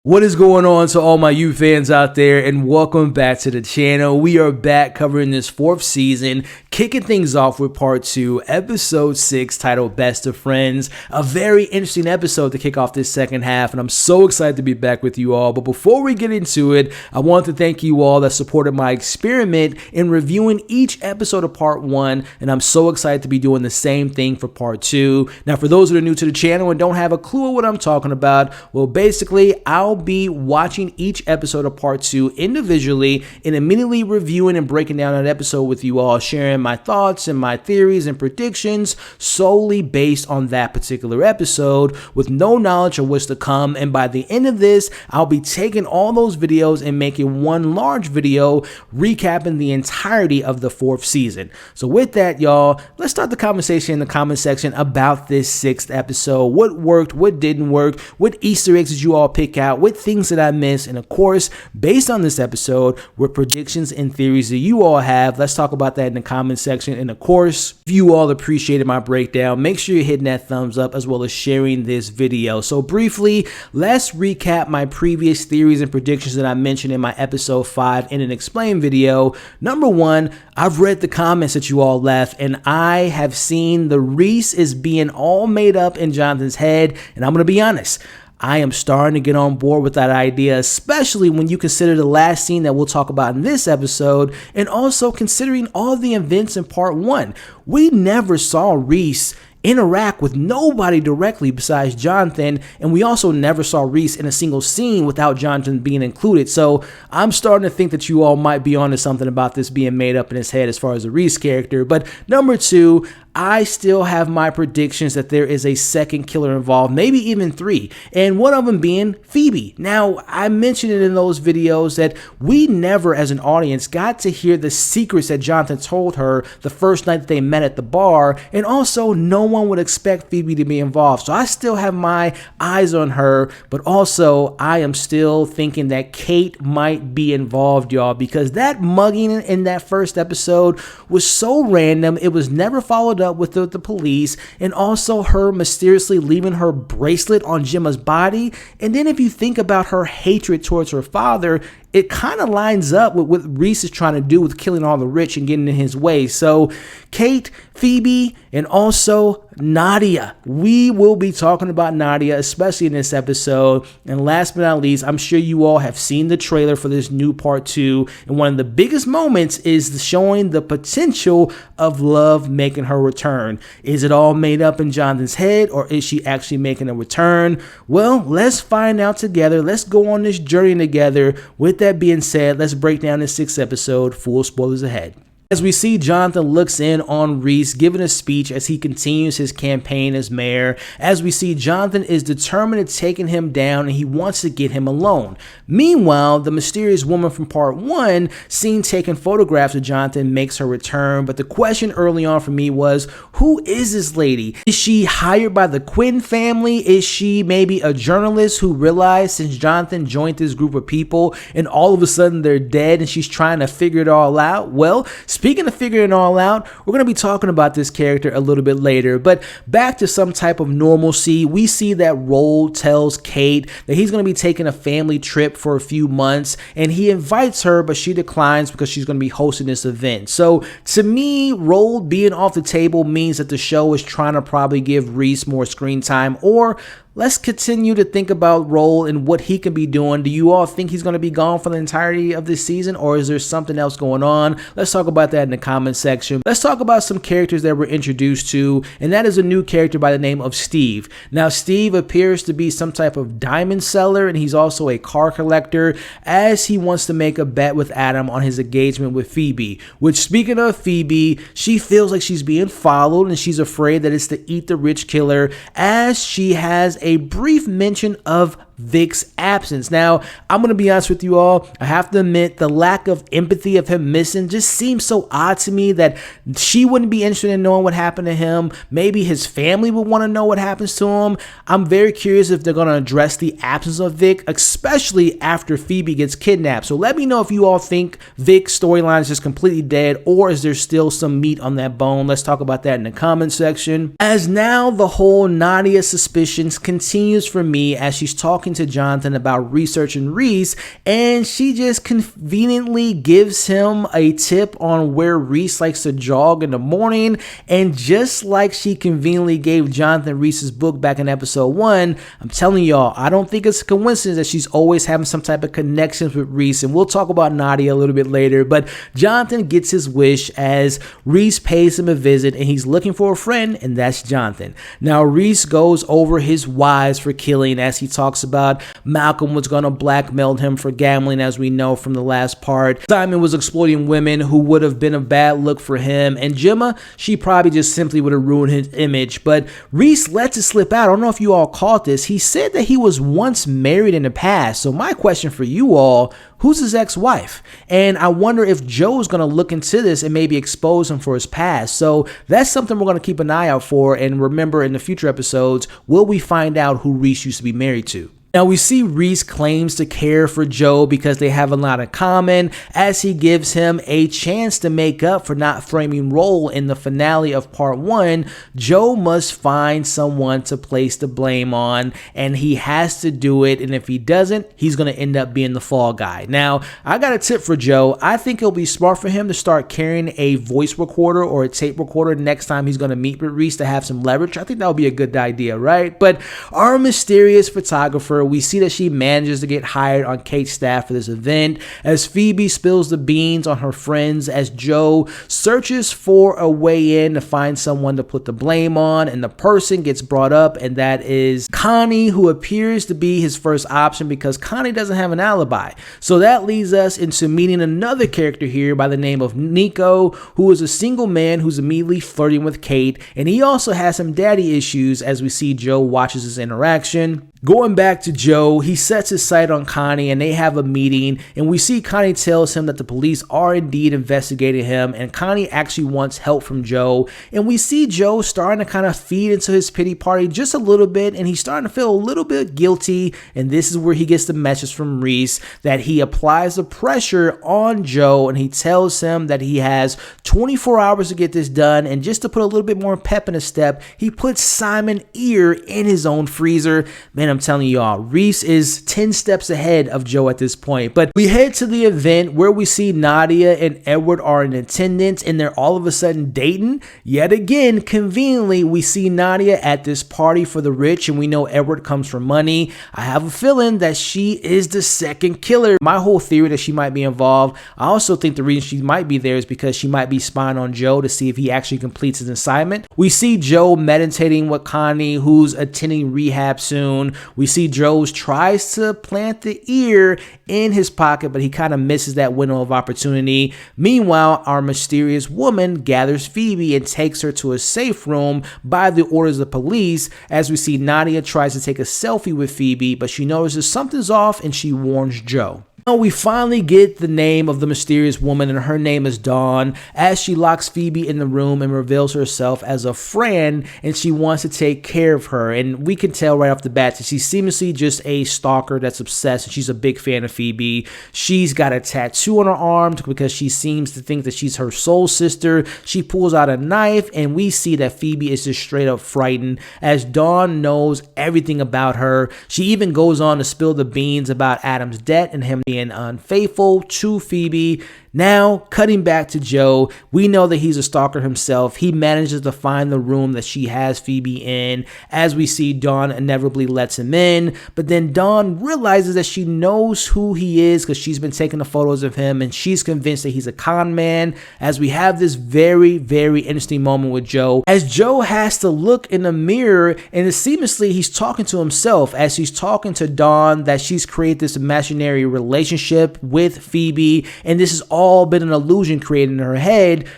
What is going on to all my you fans out there, and welcome back to the channel. We are back covering this 4th season, kicking things off with part 2, episode 6, titled Best of Friends. A very interesting episode to kick off this second half, and I'm so excited to be back with you all. But before we get into it, I want to thank you all that supported my experiment in reviewing each episode of part 1, and I'm so excited to be doing the same thing for part 2. Now, for those that are new to the channel and don't have a clue what I'm talking about, well, basically, I'll be watching each episode of part 2 individually and immediately reviewing and breaking down that episode with you all, sharing my thoughts and my theories and predictions solely based on that particular episode with no knowledge of what's to come. And by the end of this, I'll be taking all those videos and making one large video recapping the entirety of the 4th season. So with that, y'all, let's start the conversation in the comment section about this 6th episode. What worked, what didn't work, what Easter eggs did you all pick out, what things that I missed, and of course, based on this episode, what predictions and theories that you all have. Let's talk about that in the comment section. And of course, if you all appreciated my breakdown, make sure you're hitting that thumbs up as well as sharing this video. So briefly, let's recap my previous theories and predictions that I mentioned in my episode 5 in an explain video. Number 1, I've read the comments that you all left, and I have seen the Reese is being all made up in Jonathan's head, and I'm going to be honest, I am starting to get on board with that idea, especially when you consider the last scene that we'll talk about in this episode, and also considering all the events in part 1. We never saw Reese interact with nobody directly besides Jonathan, and we also never saw Reese in a single scene without Jonathan being included. So I'm starting to think that you all might be onto something about this being made up in his head as far as the Reese character. But number 2, I still have my predictions that there is a second killer involved, maybe even 3, and one of them being Phoebe. Now, I mentioned it in those videos that we never as an audience got to hear the secrets that Jonathan told her the first night that they met at the bar, and also no one would expect Phoebe to be involved. So I still have my eyes on her, but also I am still thinking that Kate might be involved, y'all, because that mugging in that first episode was so random. It was never followed up with the police, and also her mysteriously leaving her bracelet on Gemma's body. And then if you think about her hatred towards her father, it kind of lines up with what Reese is trying to do with killing all the rich and getting in his way. So Kate, Phoebe, and also Nadia. We will be talking about Nadia, especially in this episode. And last but not least, I'm sure you all have seen the trailer for this new part 2. And one of the biggest moments is showing the potential of Love making her return. Is it all made up in Jonathan's head, or is she actually making a return? Well, let's find out together. Let's go on this journey together. With that being said, let's break down this 6th episode. Full spoilers ahead. As we see, Jonathan looks in on Reese giving a speech as he continues his campaign as mayor. As we see, Jonathan is determined at taking him down, and he wants to get him alone. Meanwhile, the mysterious woman from part 1 seen taking photographs of Jonathan makes her return. But the question early on for me was, who is this lady? Is she hired by the Quinn family? Is she maybe a journalist who realized since Jonathan joined this group of people and all of a sudden they're dead and she's trying to figure it all out? Well, speaking of figuring it all out, we're going to be talking about this character a little bit later. But back to some type of normalcy, we see that Roll tells Kate that he's going to be taking a family trip for a few months, and he invites her, but she declines because she's going to be hosting this event. So to me, Roll being off the table means that the show is trying to probably give Reese more screen time, or let's continue to think about Roll and what he can be doing. Do you all think he's going to be gone for the entirety of this season, or is there something else going on? Let's talk about that in the comment section. Let's talk about some characters that we're introduced to, and that is a new character by the name of Steve. Now, Steve appears to be some type of diamond seller, and he's also a car collector, as he wants to make a bet with Adam on his engagement with Phoebe. Which, speaking of Phoebe, she feels like she's being followed, and she's afraid that it's the Eat the Rich killer, as she has a brief mention of Vic's absence. Now, I'm going to be honest with you all. I have to admit, the lack of empathy of him missing just seems so odd to me that she wouldn't be interested in knowing what happened to him. Maybe his family would want to know what happens to him. I'm very curious if they're going to address the absence of Vic, especially after Phoebe gets kidnapped. So let me know if you all think Vic's storyline is just completely dead, or is there still some meat on that bone? Let's talk about that in the comment section. As now the whole Nadia suspicions continues for me as she's talking talking to Jonathan about researching Reese, and she just conveniently gives him a tip on where Reese likes to jog in the morning. And just like she conveniently gave Jonathan Reese's book back in episode 1, I'm telling y'all, I don't think it's a coincidence that she's always having some type of connections with Reese, and we'll talk about Nadia a little bit later. But Jonathan gets his wish as Reese pays him a visit, and he's looking for a friend, and that's Jonathan. Now Reese goes over his whys for killing as he talks about Malcolm was going to blackmail him for gambling, as we know from the last part. Simon was exploiting women who would have been a bad look for him, and Gemma, she probably just simply would have ruined his image. But Reese lets it slip out. I don't know if you all caught this. He said that he was once married in the past. So my question for you all, who's his ex-wife? And I wonder if Joe's going to look into this and maybe expose him for his past. So that's something we're going to keep an eye out for. And remember, in the future episodes, will we find out who Reese used to be married to? Now we see Reese claims to care for Joe because they have a lot in common, as he gives him a chance to make up for not framing role in the finale of part 1. Joe must find someone to place the blame on, and he has to do it, and if he doesn't, he's going to end up being the fall guy. Now, I got a tip for Joe. I think it'll be smart for him to start carrying a voice recorder or a tape recorder next time he's going to meet with Reese to have some leverage. I think that would be a good idea, right? But our mysterious photographer, we see that she manages to get hired on Kate's staff for this event, as Phoebe spills the beans on her friends, as Joe searches for a way in to find someone to put the blame on, and the person gets brought up, and that is Connie, who appears to be his first option because Connie doesn't have an alibi. So that leads us into meeting another character here by the name of Nico, who is a single man who's immediately flirting with Kate, and he also has some daddy issues, as we see Joe watches this interaction. Going back to Joe, he sets his sight on Connie and they have a meeting, and we see Connie tells him that the police are indeed investigating him, and Connie actually wants help from Joe, and we see Joe starting to kind of feed into his pity party just a little bit, and he's starting to feel a little bit guilty, and this is where he gets the message from Reese that he applies the pressure on Joe, and he tells him that he has 24 hours to get this done, and just to put a little bit more pep in his step, he puts Simon Ear in his own freezer. Man, I'm telling y'all, Reese is 10 steps ahead of Joe at this point. But we head to the event where we see Nadia and Edward are in attendance, and they're all of a sudden dating. Yet again, conveniently, we see Nadia at this party for the rich, and we know Edward comes for money. I have a feeling that she is the second killer. My whole theory that she might be involved. I also think the reason she might be there is because she might be spying on Joe to see if he actually completes his assignment. We see Joe meditating with Connie, who's attending rehab soon. We see Joe tries to plant the ear in his pocket, but he kind of misses that window of opportunity. Meanwhile, our mysterious woman gathers Phoebe and takes her to a safe room by the orders of the police, as we see Nadia tries to take a selfie with Phoebe, but she notices something's off and she warns Joe. We finally get the name of the mysterious woman, and her name is Dawn, as she locks Phoebe in the room and reveals herself as a friend, and she wants to take care of her. And we can tell right off the bat that she's seemingly just a stalker that's obsessed, and she's a big fan of Phoebe. She's got a tattoo on her arm because she seems to think that she's her soul sister. She pulls out a knife, and we see that Phoebe is just straight up frightened, as Dawn knows everything about her. She even goes on to spill the beans about Adam's debt and him being unfaithful to Phoebe. Now, cutting back to Joe, we know that he's a stalker himself. He manages to find the room that she has Phoebe in, as we see Dawn inevitably lets him in, but then Dawn realizes that she knows who he is because she's been taking the photos of him, and she's convinced that he's a con man, as we have this very, very interesting moment with Joe, as Joe has to look in the mirror, and seamlessly he's talking to himself as he's talking to Dawn that she's created this imaginary relationship with Phoebe, and this is all been an illusion created in her head.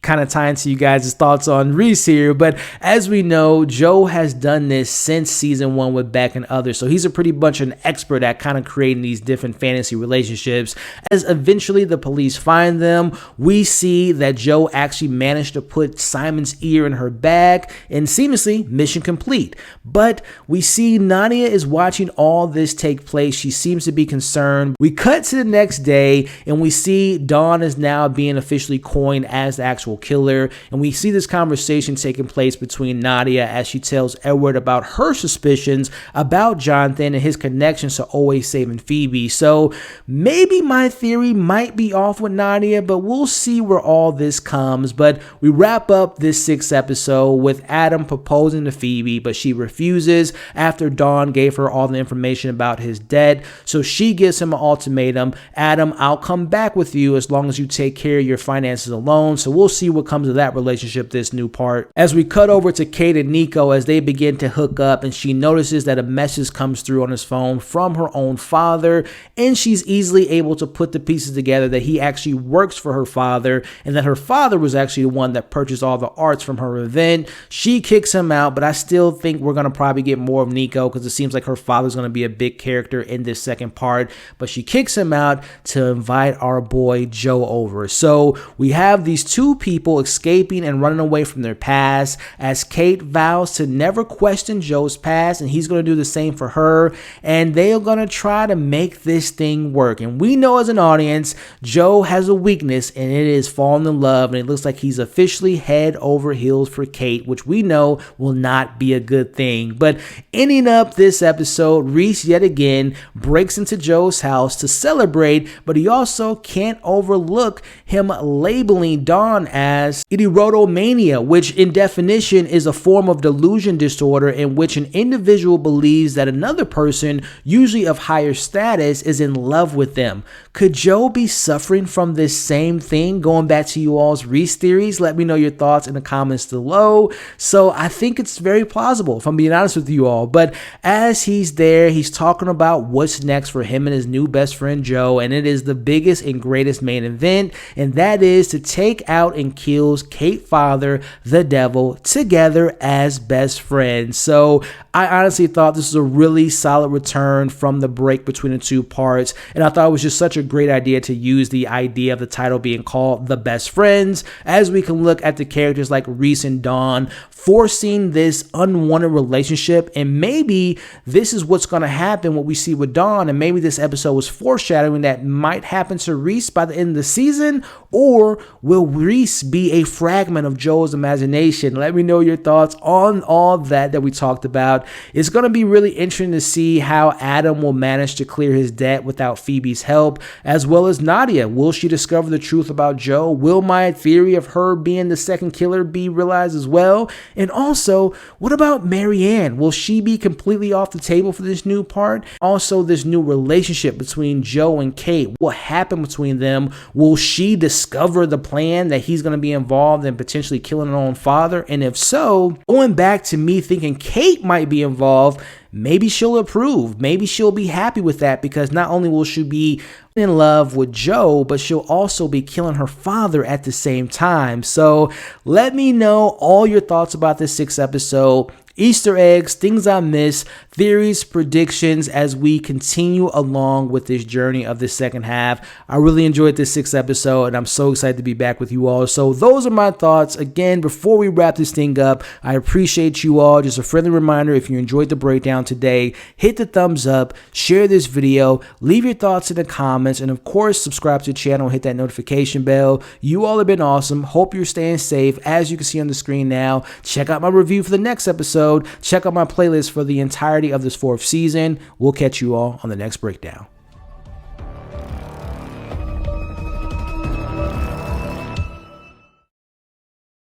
Kind of tying to you guys' thoughts on Reese here, but as we know, Joe has done this since season 1 with Beck and others, so he's a pretty much an expert at kind of creating these different fantasy relationships. As eventually the police find them, we see that Joe actually managed to put Simon's ear in her bag, and seamlessly mission complete. But we see Nadia is watching all this take place. She seems to be concerned. We cut to the next day, and we see Dawn is now being officially coined as the actual actual killer. And we see this conversation taking place between Nadia as she tells Edward about her suspicions about Jonathan and his connections to always saving Phoebe. So maybe my theory might be off with Nadia, but we'll see where all this comes. But we wrap up this 6th episode with Adam proposing to Phoebe, but she refuses after Dawn gave her all the information about his debt. So she gives him an ultimatum. Adam, I'll come back with you as long as you take care of your finances alone. So we'll see what comes of that relationship this new part. As we cut over to Kate and Nico as they begin to hook up, and she notices that a message comes through on his phone from her own father, and she's easily able to put the pieces together that he actually works for her father and that her father was actually the one that purchased all the arts from her event. She kicks him out, but I still think we're going to probably get more of Nico because it seems like her father's going to be a big character in this second part. But she kicks him out to invite our boy Joe over. So we have these two people escaping and running away from their past as Kate vows to never question Joe's past, and he's going to do the same for her, and they are going to try to make this thing work. And we know as an audience, Joe has a weakness, and it is falling in love, and it looks like he's officially head over heels for Kate, which we know will not be a good thing. But ending up this episode, Reese yet again breaks into Joe's house to celebrate, but he also can't overlook him labeling Dawn as erotomania, which in definition is a form of delusion disorder in which an individual believes that another person, usually of higher status, is in love with them. Could Joe be suffering from this same thing? Going back to you all's Reese theories, let me know your thoughts in the comments below. So I think it's very plausible, if I'm being honest with you all. But as he's there, he's talking about what's next for him and his new best friend Joe, and it is the biggest and greatest main event, and that is to take out and kill Kate's father, the devil, together as best friends. So I honestly thought this was a really solid return from the break between the two parts, and I thought it was just such a great idea to use the idea of the title being called The Best Friends, as we can look at the characters like Reese and Dawn forcing this unwanted relationship, and maybe this is what's going to happen, what we see with Dawn, and maybe this episode was foreshadowing that might happen to Reese by the end of the season, or will Reese be a fragment of Joe's imagination? Let me know your thoughts on all that we talked about. It's going to be really interesting to see how Adam will manage to clear his debt without Phoebe's help, as well as Nadia. Will she discover the truth about Joe? Will my theory of her being the second killer be realized as well? And also, what about Mairin? Will she be completely off the table for this new part? Also, this new relationship between Joe and Kate, what happened between them? Will she discover the plan that he's going to be involved in potentially killing her own father? And if so, going back to me thinking Kate might be involved, maybe she'll approve. Maybe she'll be happy with that, because not only will she be in love with Joe, but she'll also be killing her father at the same time. So let me know all your thoughts about this 6th episode. Easter eggs, things I missed, theories, predictions as we continue along with this journey of the second half. I really enjoyed this 6th episode, and I'm so excited to be back with you all. So those are my thoughts. Again, before we wrap this thing up, I appreciate you all. Just a friendly reminder, if you enjoyed the breakdown today, hit the thumbs up, share this video, leave your thoughts in the comments, and of course, subscribe to the channel, hit that notification bell. You all have been awesome. Hope you're staying safe. As you can see on the screen now, check out my review for the next episode. Check out my playlist for the entirety of this 4th season. We'll catch you all on the next breakdown.